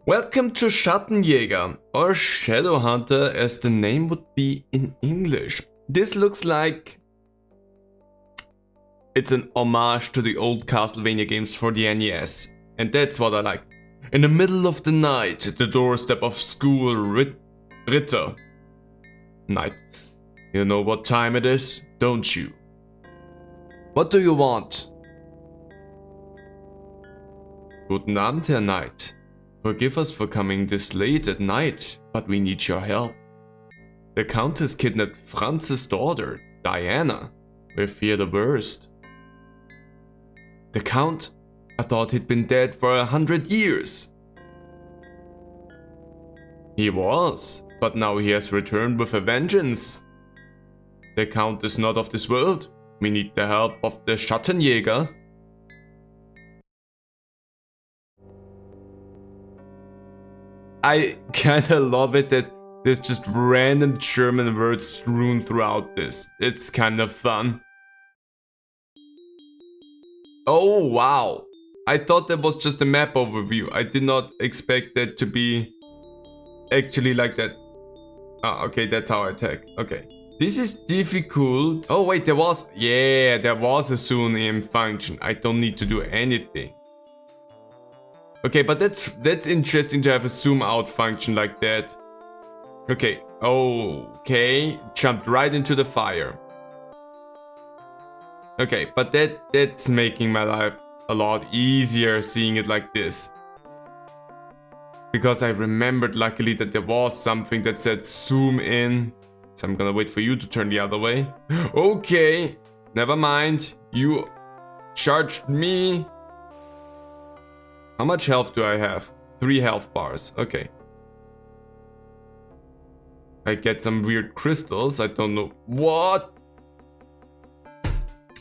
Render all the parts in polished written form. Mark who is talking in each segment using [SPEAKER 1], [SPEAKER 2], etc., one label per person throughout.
[SPEAKER 1] Welcome to Schattenjäger, or Shadowhunter as the name would be in English. This looks like it's an homage to the old Castlevania games for the NES. And that's what I like. In the middle of the night, at the doorstep of school, Ritter. Night. You know what time it is, don't you? What do you want? Guten Abend, Herr Knight. Forgive us for coming this late at night, but we need your help. The Countess kidnapped Franz's daughter, Diana. We fear the worst. The Count? I thought he'd been dead for 100 years. He was, but now he has returned with a vengeance. The Count is not of this world. We need the help of the Schattenjäger. I kinda love it that there's just random German words strewn throughout this. It's kind of fun. Oh wow! I thought that was just a map overview. I did not expect that to be actually like that. Ah, okay, that's how I attack. Okay. This is difficult. Oh wait, there was a zoom in function. I don't need to do anything. Okay, but that's interesting to have a zoom out function like that. Okay, okay, jumped right into the fire. Okay, but that's making my life a lot easier seeing it like this. Because I remembered luckily that there was something that said zoom in. So I'm gonna wait for you to turn the other way. Okay, never mind. You charged me. How much health do I have? 3 health bars. Okay. I get some weird crystals. I don't know. What?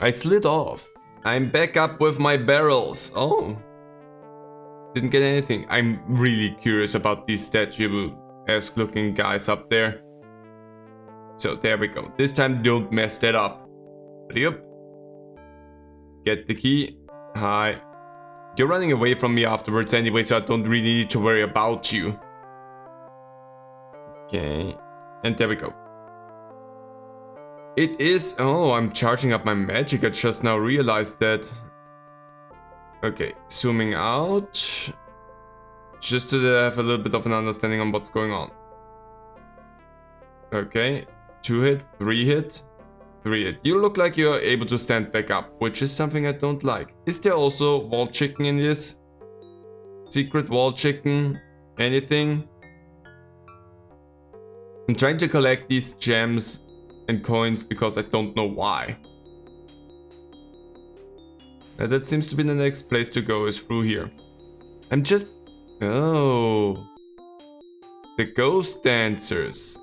[SPEAKER 1] I slid off. I'm back up with my barrels. Oh. Didn't get anything. I'm really curious about these statue-esque looking guys up there. So there we go. This time don't mess that up. Yep. Get the key. Hi. You're running away from me afterwards anyway, so I don't really need to worry about you. Okay. And there we go. It is... Oh, I'm charging up my magic. I just now realized that. Okay, zooming out. Just to have a little bit of an understanding on what's going on. Okay. 2 hit, 3 hit. 3 hit. You look like you're able to stand back up, which is something I don't like. Is there also wall chicken in this? Secret wall chicken? Anything? I'm trying to collect these gems and coins because I don't know why. That seems to be the next place to go is through here. I'm just... Oh. The ghost dancers.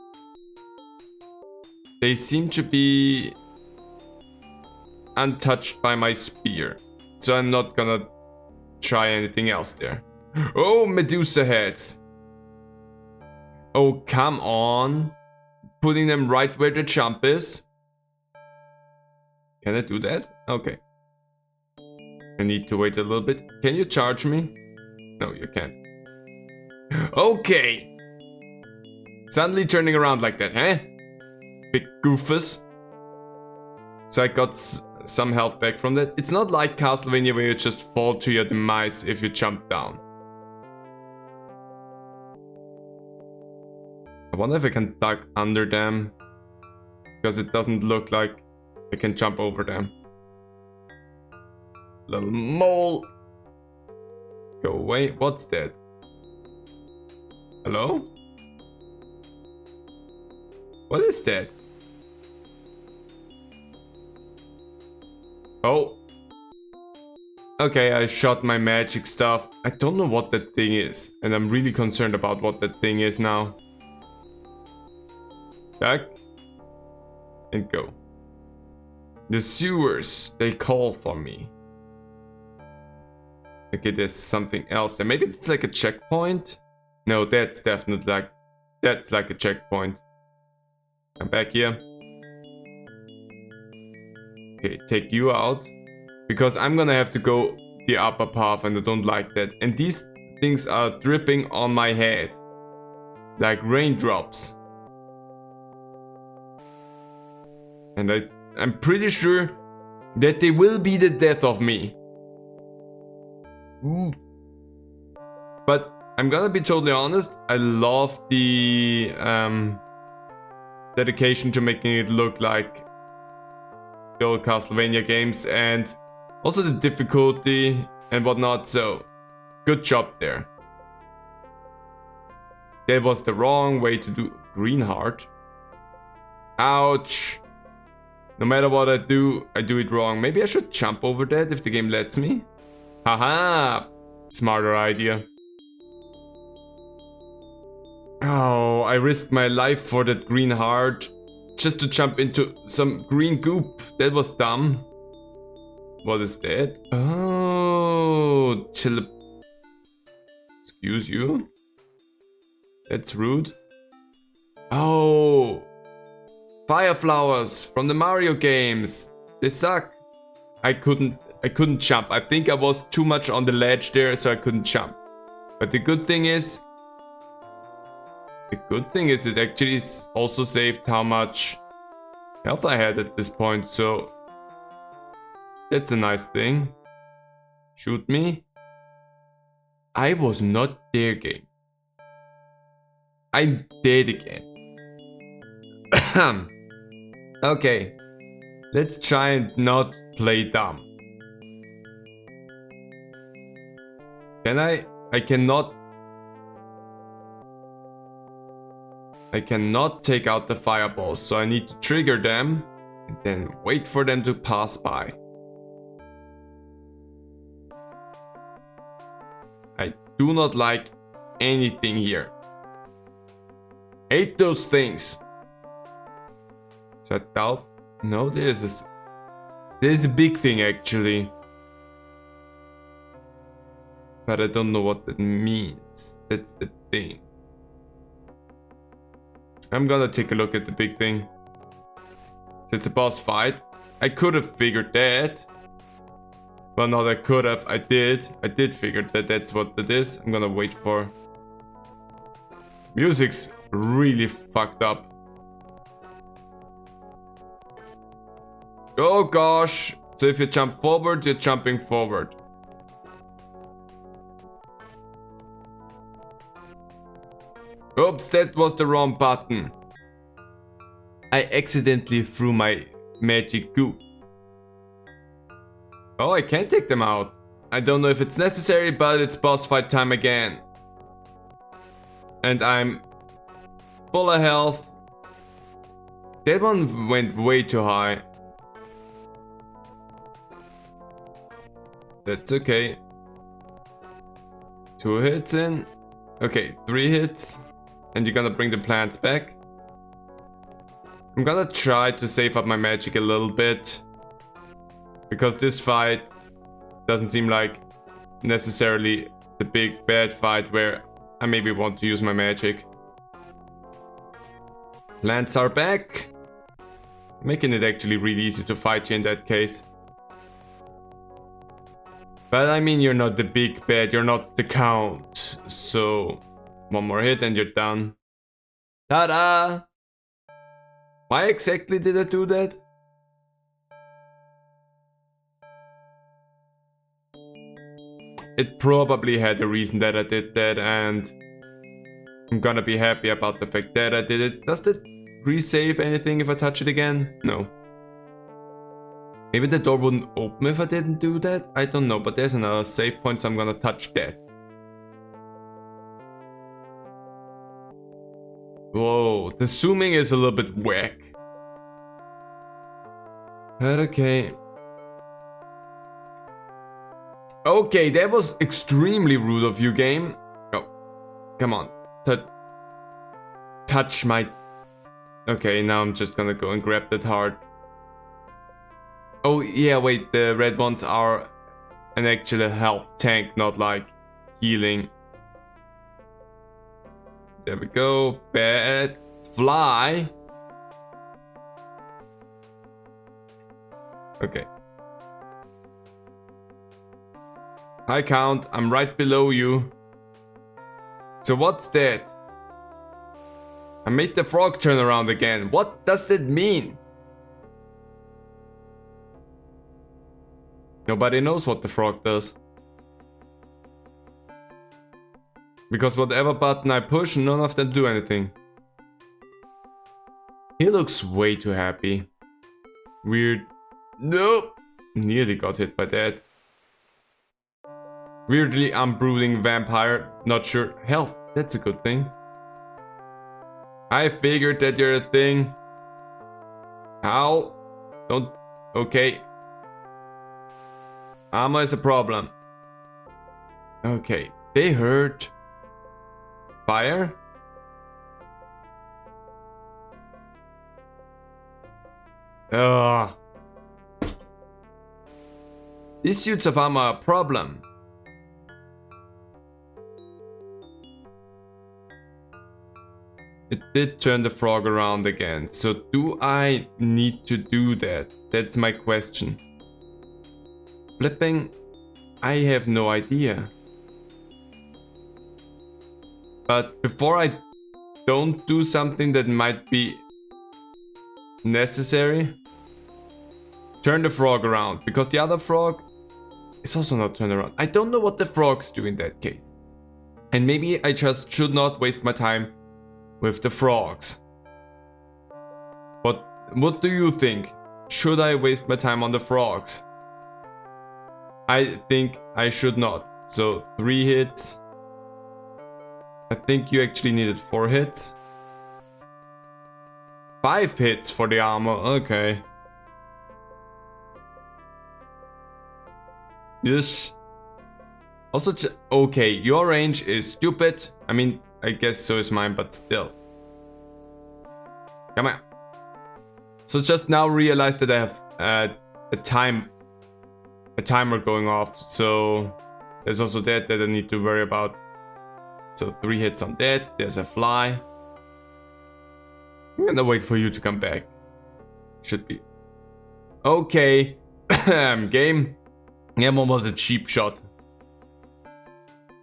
[SPEAKER 1] They seem to be untouched by my spear, so I'm not gonna try anything else there. Oh, Medusa heads! Oh, come on! Putting them right where the jump is. Can I do that? Okay. I need to wait a little bit. Can you charge me? No, you can't. Okay! Suddenly turning around like that, huh? Big goofus. So I got some health back from that. It's not like Castlevania where you just fall to your demise if you jump down. I wonder if I can duck under them. Because it doesn't look like I can jump over them. Little mole. Go away. What's that? Hello? What is that? Oh. Okay, I shot my magic stuff. I don't know what that thing is. And I'm really concerned about what that thing is now. Back. And go. The sewers, they call for me. Okay, there's something else there. Maybe it's like a checkpoint? No, that's definitely like... That's like a checkpoint. Come back here. Okay, take you out. Because I'm gonna have to go the upper path and I don't like that. And these things are dripping on my head. Like raindrops. And I'm pretty sure that they will be the death of me. Ooh. But I'm gonna be totally honest, I love the dedication to making it look like the old Castlevania games and also the difficulty and whatnot, so good job there. That was the wrong way to do green heart. Ouch. No matter what I do it wrong. Maybe I should jump over that if the game lets me. Haha! Smarter idea. Oh, I risked my life for that green heart just to jump into some green goop. That was dumb. What is that? Oh, chill. Excuse you? That's rude. Oh, fire flowers from the Mario games. They suck. I couldn't jump. I think I was too much on the ledge there, so I couldn't jump. But the good thing is it actually also saved how much health I had at this point, so that's a nice thing. Shoot me. I was not there, game. I'm dead again. Okay, let's try and not play dumb. Can I? I cannot take out the fireballs, so I need to trigger them and then wait for them to pass by. I do not like anything here. Hate those things. So I doubt. No, this is a big thing actually. But I don't know what that means. That's the thing. I'm gonna take a look at the big thing. So it's a boss fight. I could have figured that. Well, not I could have. I did. I did figure that that's what it is. I'm gonna wait for. Music's really fucked up. Oh gosh. So if you jump forward, you're jumping forward. Oops, that was the wrong button. I accidentally threw my magic goo. Oh, I can't take them out. I don't know if it's necessary, but it's boss fight time again. And I'm full of health. That one went way too high. That's okay. 2 hits in. Okay, 3 hits. And you're gonna bring the plants back. I'm gonna try to save up my magic a little bit. Because this fight doesn't seem like necessarily the big bad fight where I maybe want to use my magic. Plants are back. Making it actually really easy to fight you in that case. But I mean, you're not the big bad, you're not the count. So, one more hit and you're done. Ta-da! Why exactly did I do that? It probably had a reason that I did that, and I'm gonna be happy about the fact that I did it. Does it resave anything if I touch it again? No. Maybe the door wouldn't open if I didn't do that? I don't know, but there's another save point, so I'm gonna touch that. Whoa, the zooming is a little bit whack. But okay. Okay, that was extremely rude of you, game. Oh, come on. Touch my... Okay, now I'm just gonna go and grab that heart. Oh, yeah, wait, the red ones are an actual health tank, not like healing. There we go. Bad. Fly. Okay. Hi, Count. I'm right below you. So what's that? I made the frog turn around again. What does that mean? Nobody knows what the frog does. Because whatever button I push, none of them do anything. He looks way too happy. Weird. Nope. Nearly got hit by that. Weirdly unbrooding vampire. Not sure. Health. That's a good thing. I figured that you're a thing. How? Don't... Okay. Armor is a problem. Okay. They hurt. Fire? Ugh. These suits of armor are a problem. It did turn the frog around again, so do I need to do that? That's my question. Flipping? I have no idea. But before I don't do something that might be necessary, turn the frog around, because the other frog is also not turned around. I don't know what the frogs do in that case. And maybe I just should not waste my time with the frogs. But what do you think? Should I waste my time on the frogs? I think I should not. So 3 hits. I think you actually needed 4 hits. 5 hits for the armor, okay. Yes. Also, okay, your range is stupid. I mean, I guess so is mine, but still. Come on. So just now realized that I have a timer going off. So there's also that I need to worry about. So 3 hits on that. There's a fly. I'm gonna wait for you to come back. Should be. Okay. Game. Yeah, one was a cheap shot.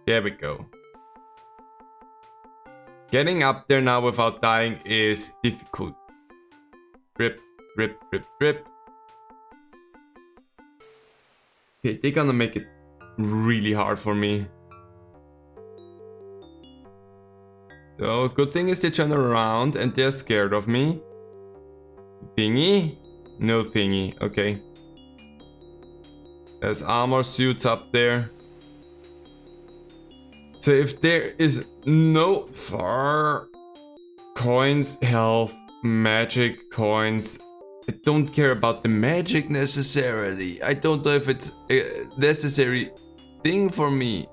[SPEAKER 1] There we go. Getting up there now without dying is difficult. Rip, rip, rip, rip. Okay, they're gonna make it really hard for me. So, good thing is they turn around and they're scared of me. Thingy? No thingy, okay. There's armor suits up there. So if there is no far coins, health, magic coins, I don't care about the magic necessarily. I don't know if it's a necessary thing for me.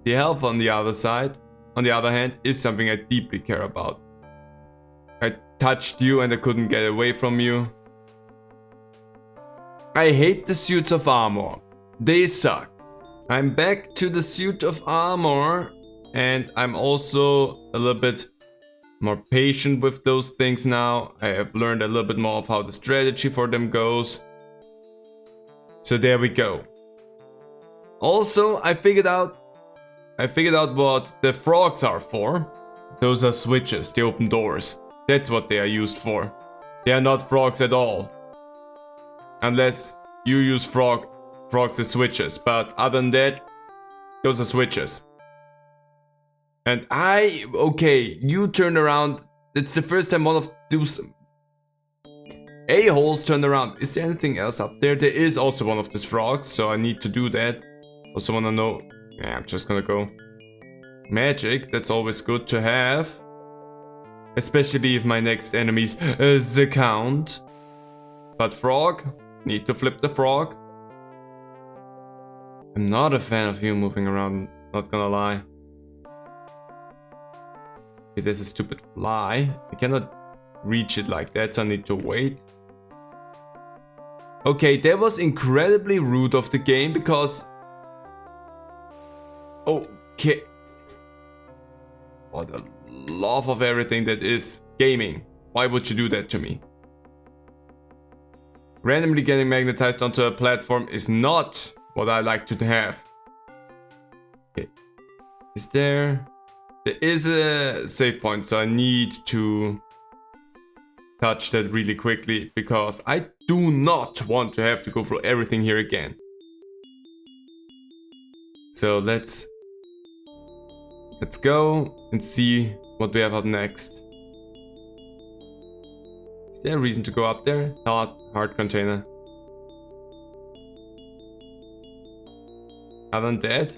[SPEAKER 1] The health on the other side, on the other hand, is something I deeply care about. I touched you and I couldn't get away from you. I hate the suits of armor. They suck. I'm back to the suit of armor, and I'm also a little bit more patient with those things now. I have learned a little bit more of how the strategy for them goes. So there we go. Also, I figured out what the frogs are for. Those are switches, they open doors. That's what they are used for. They are not frogs at all. Unless you use frogs as switches, but other than that, those are switches. And okay, you turned around. It's the first time one of those a-holes turned around. Is there anything else up there? There is also one of these frogs, so I need to do that. Also wanna know, yeah, I'm just gonna go. Magic, that's always good to have. Especially if my next enemy's the Count. But frog, need to flip the frog. I'm not a fan of you moving around, not gonna lie. Okay, there's a stupid fly. I cannot reach it like that, so I need to wait. Okay, that was incredibly rude of the game because... Okay. For the love of everything that is gaming, why would you do that to me? Randomly getting magnetized onto a platform is not what I like to have. Okay. Is there... There is a save point, so I need to touch that really quickly because I do not want to have to go through everything here again. So let's go and see what we have up next. Is there a reason to go up there? Heart container. Undead?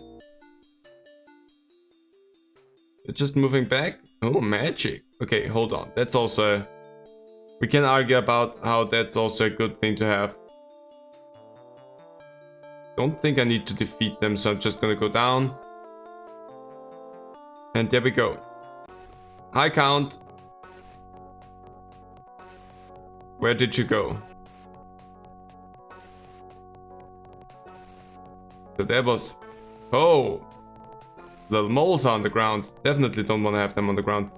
[SPEAKER 1] They're just moving back? Oh, magic. Okay, hold on. That's also... We can argue about how that's also a good thing to have. Don't think I need to defeat them, so I'm just gonna go down. And there we go. High count. Where did you go? So there was... Oh! Little moles are on the ground. Definitely don't want to have them on the ground.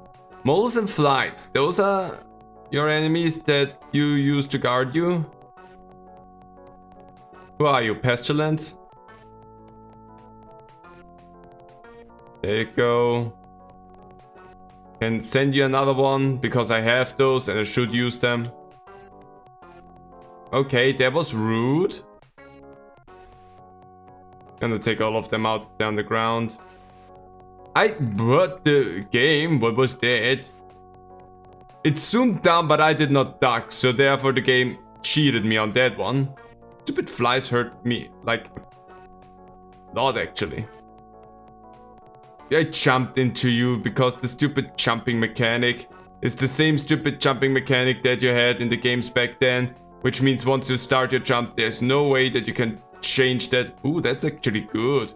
[SPEAKER 1] Moles and flies. Those are your enemies that you use to guard you. Who are you? Pestilence? There you go. Can send you another one because I have those and I should use them. Okay, that was rude. Gonna take all of them out down the ground. What the game? What was that? It zoomed down, but I did not duck, so therefore the game cheated me on that one. Stupid flies hurt me, like, a lot actually. I jumped into you because the stupid jumping mechanic is the same stupid jumping mechanic that you had in the games back then. Which means once you start your jump, there's no way that you can change that. Ooh, that's actually good.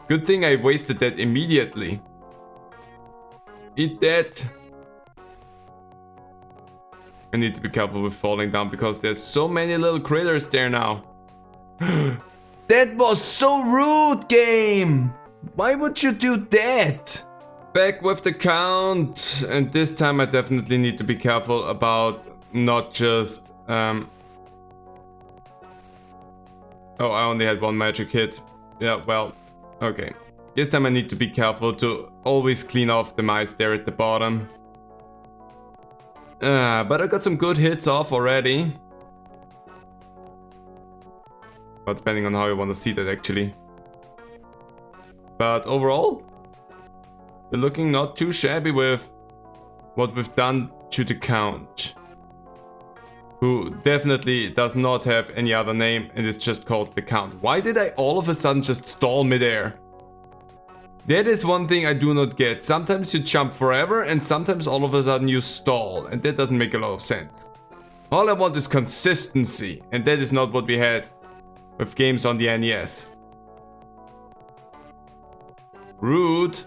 [SPEAKER 1] Good thing I wasted that immediately. Eat that. I need to be careful with falling down because there's so many little critters there now. That was so rude, game! Why would you do that? Back with the count. And this time I definitely need to be careful about not just... Oh, I only had one magic hit. Yeah, well, okay. This time I need to be careful to always clean off the mice there at the bottom. But I got some good hits off already. Well, depending on how you want to see that actually. But overall, we're looking not too shabby with what we've done to the Count. Who definitely does not have any other name and is just called the Count. Why did I all of a sudden just stall midair? That is one thing I do not get. Sometimes you jump forever and sometimes all of a sudden you stall. And that doesn't make a lot of sense. All I want is consistency. And that is not what we had with games on the NES. Rude.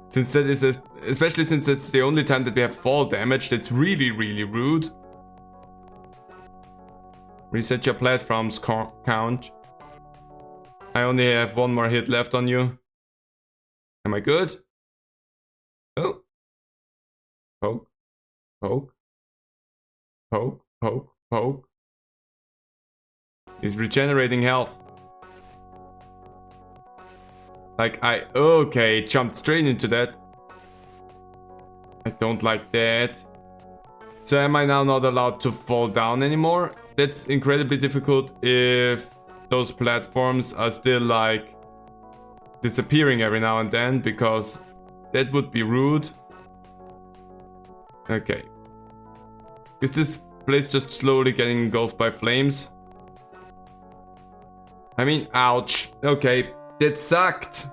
[SPEAKER 1] Since that is, especially since it's the only time that we have fall damage, that's really, really rude. Reset your platforms, Count. I only have one more hit left on you. Am I good? Oh. Poke. Poke. Poke. Poke. Poke. He's regenerating health. Like okay, jumped straight into that. I don't like that. So am I now not allowed to fall down anymore? That's incredibly difficult if those platforms are still like disappearing every now and then, because that would be rude. Okay. Is this place just slowly getting engulfed by flames? I mean, ouch. Okay. That sucked.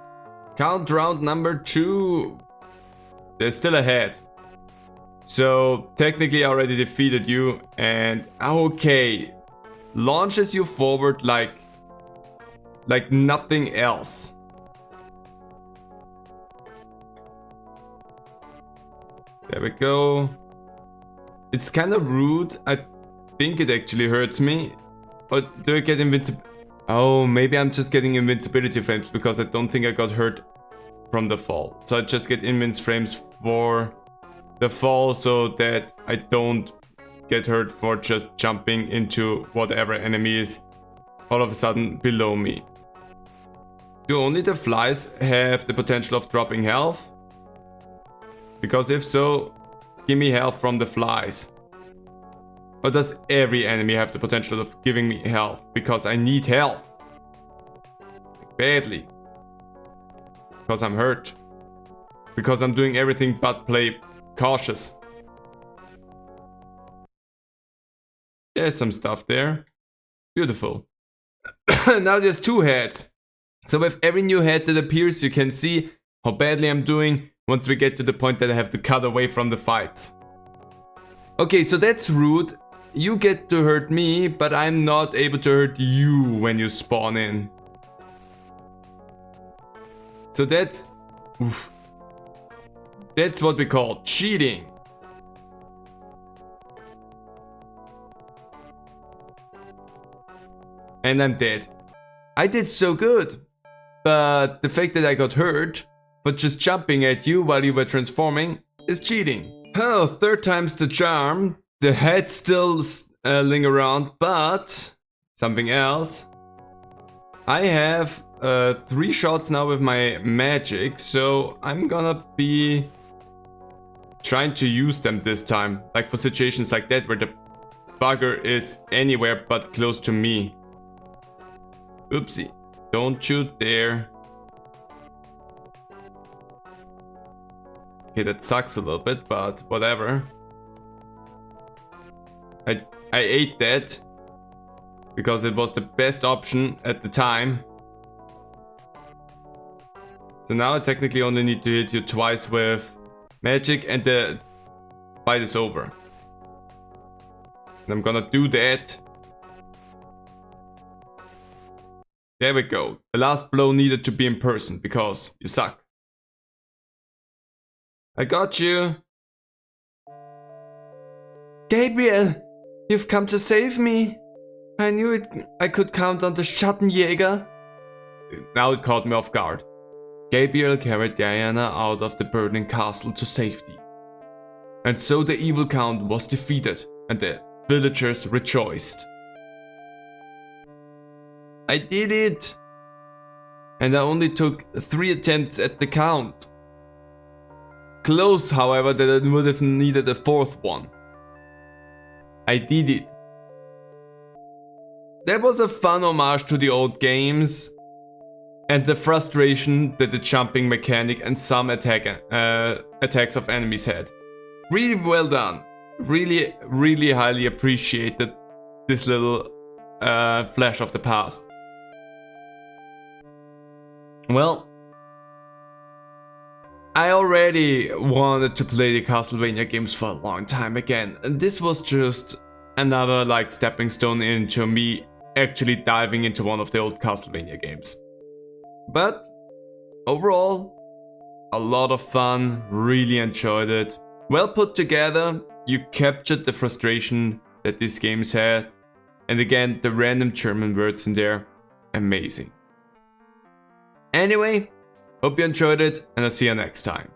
[SPEAKER 1] Count round number 2. They're still ahead. So technically I already defeated you, and okay. Launches you forward like nothing else. There we go. It's kind of rude. I think it actually hurts me. But do I get invincible? Oh, maybe I'm just getting invincibility frames because I don't think I got hurt from the fall. So I just get invince frames for the fall so that I don't get hurt for just jumping into whatever enemy is all of a sudden below me. Do only the flies have the potential of dropping health? Because if so, give me health from the flies. Or does every enemy have the potential of giving me health? Because I need health. Badly. Because I'm hurt. Because I'm doing everything but play cautious. There's some stuff there. Beautiful. Now there's 2 heads. So with every new head that appears, you can see how badly I'm doing once we get to the point that I have to cut away from the fights. Okay, so that's rude. You get to hurt me, but I'm not able to hurt you when you spawn in. So that's... Oof. That's what we call cheating. And I'm dead. I did so good. But the fact that I got hurt for just jumping at you while you were transforming is cheating. Oh, 3rd time's the charm. The head still linger around, but something else. I have 3 shots now with my magic, so I'm gonna be trying to use them this time. Like for situations like that where the bugger is anywhere but close to me. Oopsie. Don't shoot there. Okay, that sucks a little bit, but whatever. I ate that because it was the best option at the time. So now I technically only need to hit you twice with magic and the fight is over. And I'm gonna do that. There we go. The last blow needed to be in person because you suck. I got you. Gabriel, you've come to save me. I knew I could count on the Schattenjäger. Now it caught me off guard. Gabriel carried Diana out of the burning castle to safety. And so the evil count was defeated and the villagers rejoiced. I did it! And I only took 3 attempts at the count. Close, however, that I would have needed a 4th one. I did it. That was a fun homage to the old games. And the frustration that the jumping mechanic and some attacks of enemies had. Really well done. Really highly appreciated this little flash of the past. Well, I already wanted to play the Castlevania games for a long time again, and this was just another like stepping stone into me actually diving into one of the old Castlevania games. But overall, a lot of fun, really enjoyed it. Well put together, you captured the frustration that these games had, and again the random German words in there, amazing. Anyway, hope you enjoyed it and I'll see you next time.